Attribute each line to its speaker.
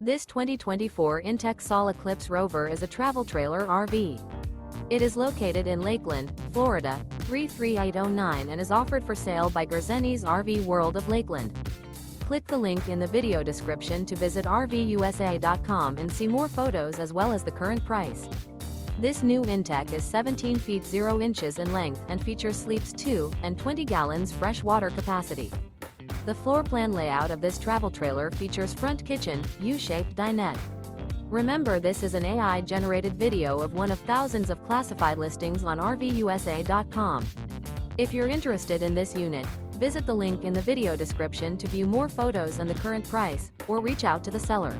Speaker 1: This 2024 inTech Sol Eclipse Rover is a travel trailer RV. It is located in Lakeland, Florida, 33809 and is offered for sale by Gerzeny's RV World of Lakeland. Click the link in the video description to visit RVUSA.com and see more photos as well as the current price. This new inTech is 17 feet 0 inches in length and features sleeps 2 and 20 gallons fresh water capacity. The floor plan layout of this travel trailer features front kitchen, U-shaped dinette. Remember, this is an AI-generated video of one of thousands of classified listings on RVUSA.com. If you're interested in this unit, visit the link in the video description to view more photos and the current price, or reach out to the seller.